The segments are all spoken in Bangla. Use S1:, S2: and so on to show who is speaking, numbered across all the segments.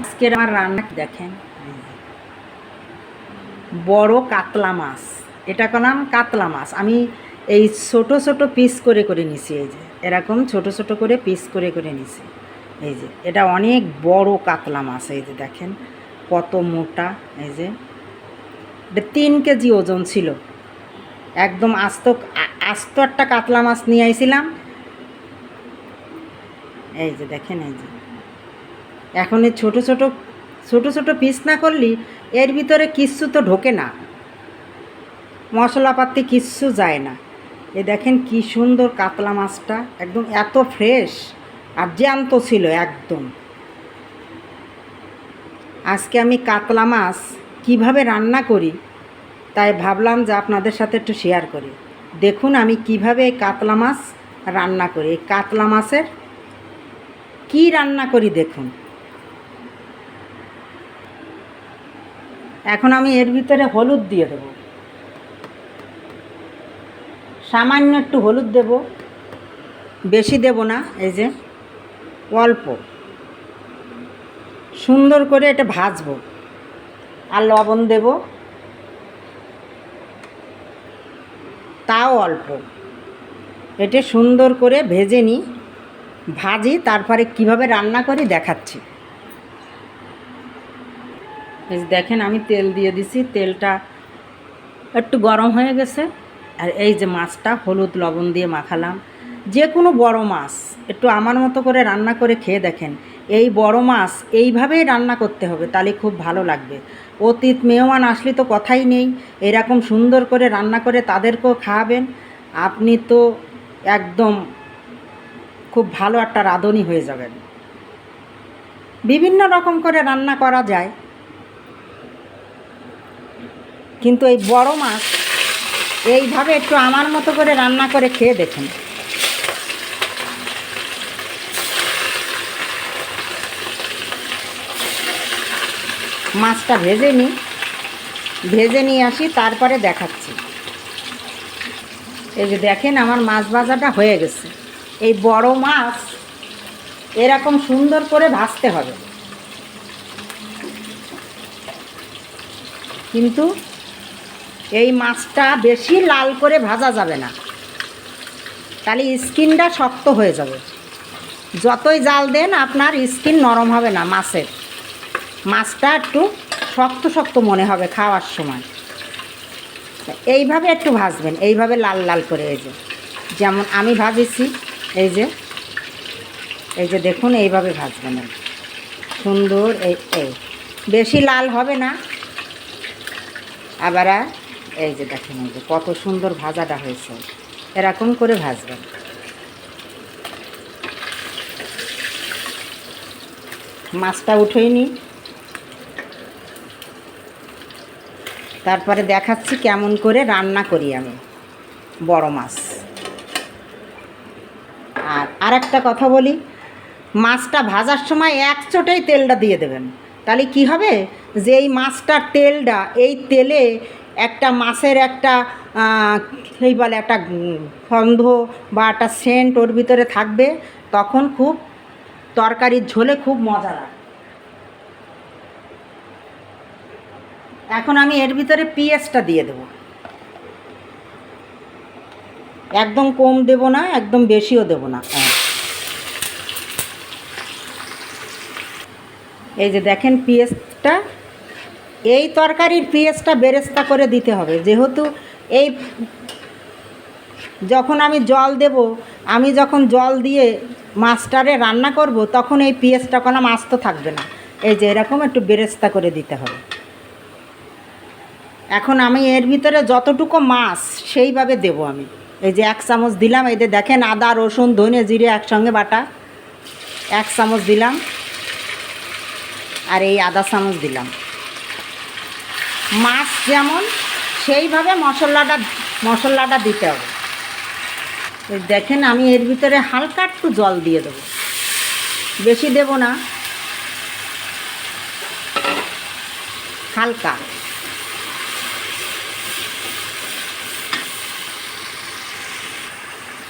S1: আজকের আমার রান্না দেখেন, বড় কাতলা মাছ। এটা নাম কাতলা মাছ। আমি এই ছোট ছোট পিস করে করে নিছি। এই যে এরকম ছোট ছোট করে পিস করে করে নিছি। এই যে এটা অনেক বড় কাতলা মাছ। এই যে দেখেন কত মোটা। এই যে এটা 3 কেজি ওজন ছিল। একদম আস্ত আস্ত একটা কাতলা মাছ নিয়ে আইছিলাম। এই যে দেখেন, এই যে এখন এই ছোট ছোট ছোট ছোট পিস না করলে এর ভিতরে কিচ্ছু তো ঢোকে না, মশলাপাতি কিচ্ছু যায় না। এ দেখেন কি সুন্দর কাতলা মাছটা, একদম এত ফ্রেশ আর জ্যান্ত ছিল একদম। আজকে আমি কাতলা মাছ কিভাবে রান্না করি তাই ভাবলাম যে আপনাদের সাথে একটু শেয়ার করি। দেখুন আমি কিভাবে এই কাতলা মাছ রান্না করি। এই কাতলা মাছের কি রান্না করি দেখুন। এখন আমি এর ভিতরে হলুদ দিয়ে দেবো, সামান্য একটু হলুদ দেব, বেশি দেব না। এই যে অল্প, সুন্দর করে এটা ভাজবো। আর লবণ দেব, তাও অল্প। এটা সুন্দর করে ভেজে নিই, ভাজি, তারপরে কিভাবে রান্না করি দেখাচ্ছি। এই যে দেখেন আমি তেল দিয়ে দিছি, তেলটা একটু গরম হয়ে গেছে। আর এই যে মাছটা হলুদ লবণ দিয়ে মাখালাম। যে কোনো বড় মাছ একটু আমার মতো করে রান্না করে খেয়ে দেখেন। এই বড় মাছ এইভাবেই রান্না করতে হবে, তাহলে খুব ভালো লাগবে। অতীত মেহমান আসলে তো কথাই নেই, এরকম সুন্দর করে রান্না করে তাদেরকেও খাওয়াবেন। আপনি তো একদম খুব ভালো একটা রাঁধুনি হয়ে যাবেন। বিভিন্ন রকম করে রান্না করা যায়, কিন্তু এই বড় মাছ এইভাবে একটু আমার মতো করে রান্না করে খেয়ে দেখুন। মাছটা ভেজে নিয়ে আসি, তারপরে দেখাচ্ছি। এই যে দেখেন আমার মাছ ভাজাটা হয়ে গেছে। এই বড় মাছ এরকম সুন্দর করে ভাজতে হবে, কিন্তু এই মাছটা বেশি লাল করে ভাজা যাবে না, তাহলে স্কিনটা শক্ত হয়ে যাবে। যতই জাল দেন আপনার স্কিন নরম হবে না মাছের। মাছটা একটু শক্ত শক্ত মনে হবে খাওয়ার সময়। এইভাবে একটু ভাজবেন, এইভাবে লাল লাল করে। এই যে যেমন আমি ভাজেছি, এই যে দেখুন এইভাবে ভাজবেন সুন্দর। এই বেশি লাল হবে না আবার। এই যে দেখেন, এই যে কত সুন্দর ভাজাটা হয়েছে, এরকম করে ভাজবেন। মাছটা উঠেই নিই, তারপরে দেখাচ্ছি কেমন করে রান্না করি আমি বড় মাছ। আর একটা কথা বলি, মাছটা ভাজার সময় এক চোটেই তেলটা দিয়ে দেবেন। তাহলে কি হবে, যে এই মাছটার তেলটা, এই তেলে একটা মাছের একটা এই বলে একটা গন্ধ বা একটা সেন্ট ওর ভিতরে থাকবে, তখন খুব তরকারির ঝোলে খুব মজা লাগে। এখন আমি এর ভিতরে পেঁয়াজটা দিয়ে দেব। একদম কম দেব না, একদম বেশিও দেব না। এই যে দেখেন পেঁয়াজটা, এই তরকারির পেঁয়াজটা বেরেস্তা করে দিতে হবে। যেহেতু এই যখন আমি জল দেব, আমি যখন জল দিয়ে মাছটারে রান্না করব, তখন এই পেঁয়াজটা কোনো মাছ তো থাকবে না। এই যে এরকম একটু বেরেস্তা করে দিতে হবে। এখন আমি এর ভিতরে যতটুকু মাছ সেইভাবে দেব আমি। এই যে 1 চামচ দিলাম। এই যে দেখেন আদা রসুন ধনে জিরে একসঙ্গে বাটা 1 চামচ দিলাম, আর এই আধা চামচ দিলাম। মাছ যেমন সেইভাবে মশলাটা দিতে হবে। দেখেন আমি এর ভিতরে হালকা একটু জল দিয়ে দেবো, বেশি দেব না, হালকা।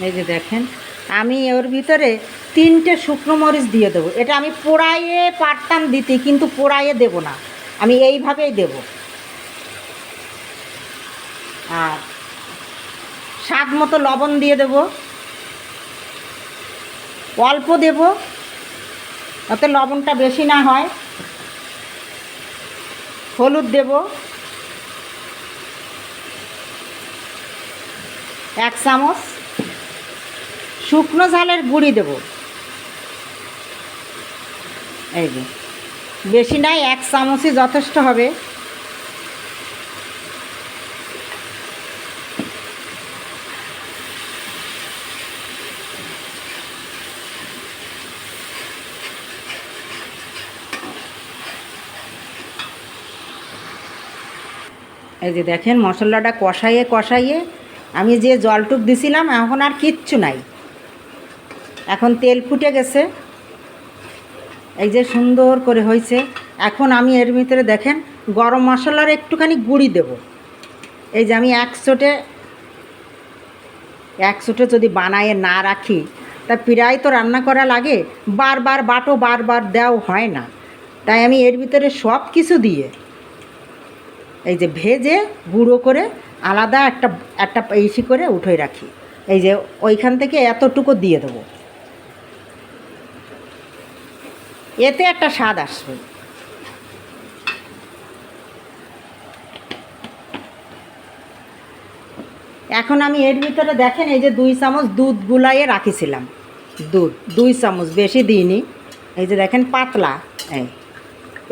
S1: এই যে দেখেন আমি ওর ভিতরে 3টে শুকনো মরিচ দিয়ে দেবো। এটা আমি পোড়াইয়ে পারতাম দিতে, কিন্তু পোড়াইয়ে দেবো না, আমি এইভাবেই দেব। আর স্বাদ মতো লবণ দিয়ে দেব, অল্প দেব যাতে লবণটা বেশি না হয়। হলুদ দেব 1 চামচ, শুকনো ঝালের গুঁড়ি দেব, এই যে বেশি নাই, 1 চামচই যথেষ্ট হবে। এই যে দেখেন মশলাটা কষাইয়ে কষাইয়ে আমি যে জলটুক দিছিলাম এখন আর কিচ্ছু নাই, এখন তেল ফুটে গেছে, এই যে সুন্দর করে হয়েছে। এখন আমি এর ভিতরে দেখেন গরম মশলার একটুখানি গুঁড়ি দেব। এই যে আমি এক চোটে যদি বানায়ে না রাখি তা প্রায় তো রান্না করা লাগে, বারবার বাটো বারবার দেওয়া হয় না, তাই আমি এর ভিতরে সব কিছু দিয়ে এই যে ভেজে গুঁড়ো করে আলাদা একটা একটা ইসি করে উঠে রাখি। এই যে ওইখান থেকে এতটুকু দিয়ে দেবো, এতে একটা স্বাদ আসবে। এখন আমি এর ভিতরে দেখেন এই যে 2 চামচ দুধ গুলাইয়ে রাখিছিলাম, দুধ 2 চামচ, বেশি দিইনি। এই যে দেখেন পাতলা,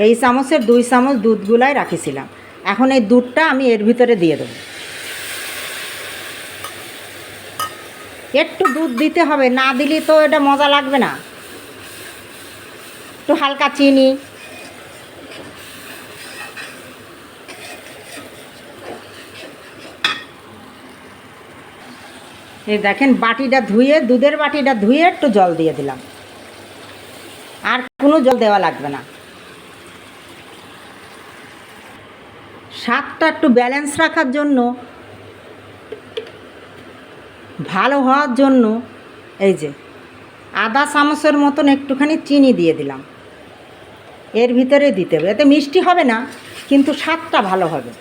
S1: এই চামচের 2 চামচ দুধ গুলাই রাখিছিলাম। এখন এই দুধটা আমি এর ভিতরে দিয়ে দেবো। একটু দুধ দিতে হবে, না দিলে তো এটা মজা লাগবে না। একটু হালকা চিনি, এই দেখেন বাটিটা ধুয়ে, দুধের বাটিটা ধুয়ে একটু জল দিয়ে দিলাম, আর কোনো জল দেওয়া লাগবে না। স্বাদটা একটু ব্যালেন্স রাখার জন্য, ভালো হওয়ার জন্য এই যে আধা চামচের মতন একটুখানি চিনি দিয়ে দিলাম, এর ভিতরে দিতে হবে। এতে মিষ্টি হবে না, কিন্তু স্বাদটা ভালো হবে,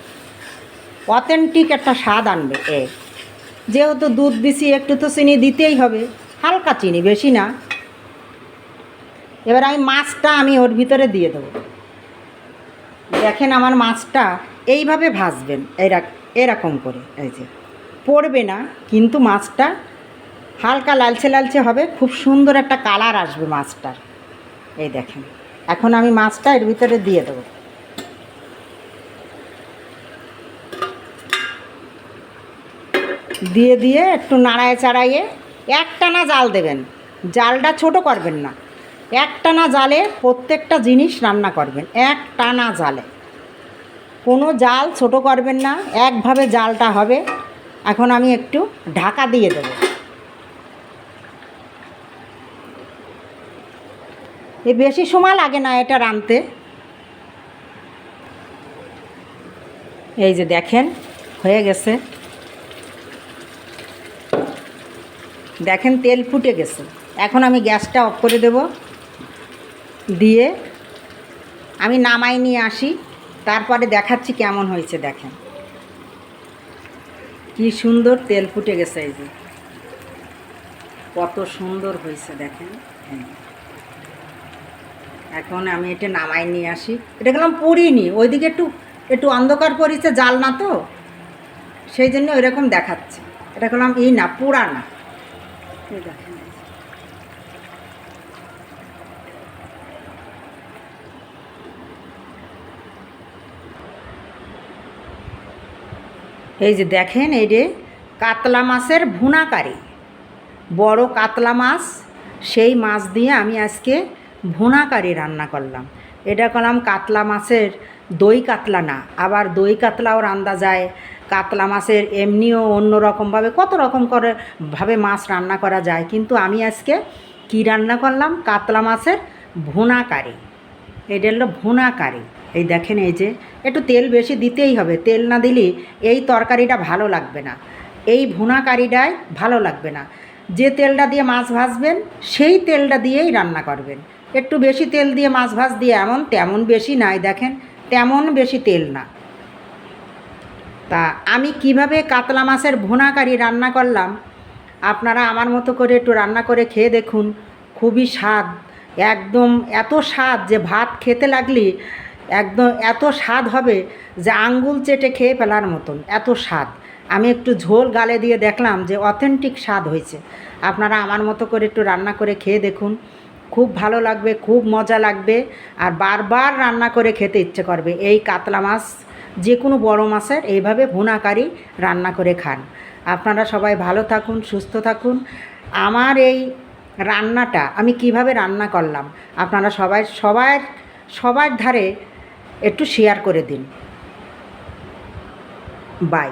S1: অথেন্টিক একটা স্বাদ আনবে। যেহেতু দুধ দিছি একটু তো চিনি দিতেই হবে, হালকা চিনি, বেশি না। এবার মাছটা আমি ওর ভিতরে দিয়ে দেবো। দেখেন আমার মাছটা এইভাবে ভাজবেন, এরকম করে, এই যে পড়বে না, কিন্তু মাছটা হালকা লালচে লালচে হবে, খুব সুন্দর একটা কালার আসবে মাছটার। এই দেখেন এখন আমি মাছটা এর ভিতরে দিয়ে দেবো। দিয়ে দিয়ে একটু নাড়ায় চাড়াইয়ে একটানা জাল দেবেন, জালটা ছোট করবেন না, একটানা জালে প্রত্যেকটা জিনিস রান্না করবেন, একটানা জালে, কোনো জাল ছোট করবেন না, একভাবে জালটা হবে। এখন আমি একটু ঢাকা দিয়ে দেব। বেশি সময় লাগে না এটা রাঁধতে। এই যে দেখেন হয়ে গেছে, দেখেন তেল ফুটে গেছে। এখন আমি গ্যাসটা অফ করে দেব, দিয়ে আমি নামাই নিয়ে আসি, তারপরে দেখাচ্ছি কেমন হয়েছে। দেখেন কি সুন্দর তেল ফুটে গেছে, এই যে কত সুন্দর হয়েছে দেখেন। এখন আমি এটা নামাই নিয়ে আসি। এটা গেলাম পুরিনি, ওইদিকে একটু একটু অন্ধকার করেছে, জাল না তো, সেই জন্য ওইরকম দেখাচ্ছে। এটা গেলাম না পুরা না। দেখেন এই যে দেখেন, এই যে কাতলা মাছের ভুনা কারি, বড় কাতলা মাছ, সেই মাছ দিয়ে আমি আজকে ভুনা কারি রান্না করলাম। এটা করলাম কাতলা মাছের দই কাতলা না, আবার দই কাতলাও রান্না যায়। কাতলা মাছের এমনিও অন্য রকমভাবে কত রকম করে ভাবে মাছ রান্না করা যায়, কিন্তু আমি আজকে কি রান্না করলাম, কাতলা মাছের ভুনা কারি। এটা হলো ভুনা কারি। এই দেখেন এই যে একটু তেল বেশি দিতেই হবে, তেল না দিলে এই তরকারিটা ভালো লাগবে না, এই ভুনা কারিটাই ভালো লাগবে না। যে তেলটা দিয়ে মাছ ভাজবেন সেই তেলটা দিয়েই রান্না করবেন। একটু বেশি তেল দিয়ে মাছ ভাজ দিয়ে তেমন বেশি নাই, দেখেন তেমন বেশি তেল না। তা আমি কিভাবে কাতলা মাছের ভুনা কারি রান্না করলাম, আপনারা আমার মতো করে একটু রান্না করে খেয়ে দেখুন। খুবই স্বাদ, একদম এত স্বাদ যে ভাত খেতে লাগলে একদম এত স্বাদ হবে যে আঙ্গুল চেটে খেয়ে ফেলার মতন এত স্বাদ। আমি একটু ঝোল গালে দিয়ে দেখলাম যে অথেন্টিক স্বাদ হয়েছে। আপনারা আমার মতো করে একটু রান্না করে খেয়ে দেখুন, খুব ভালো লাগবে, খুব মজা লাগবে, আর বারবার রান্না করে খেতে ইচ্ছে করবে। এই কাতলা মাছ যে কোনো বড় মাছের এইভাবে ভুনা কারি রান্না করে খান। আপনারা সবাই ভালো থাকুন, সুস্থ থাকুন। আমার এই রান্নাটা আমি কিভাবে রান্না করলাম আপনারা সবার ধারে একটু শেয়ার করে দিন। বাই।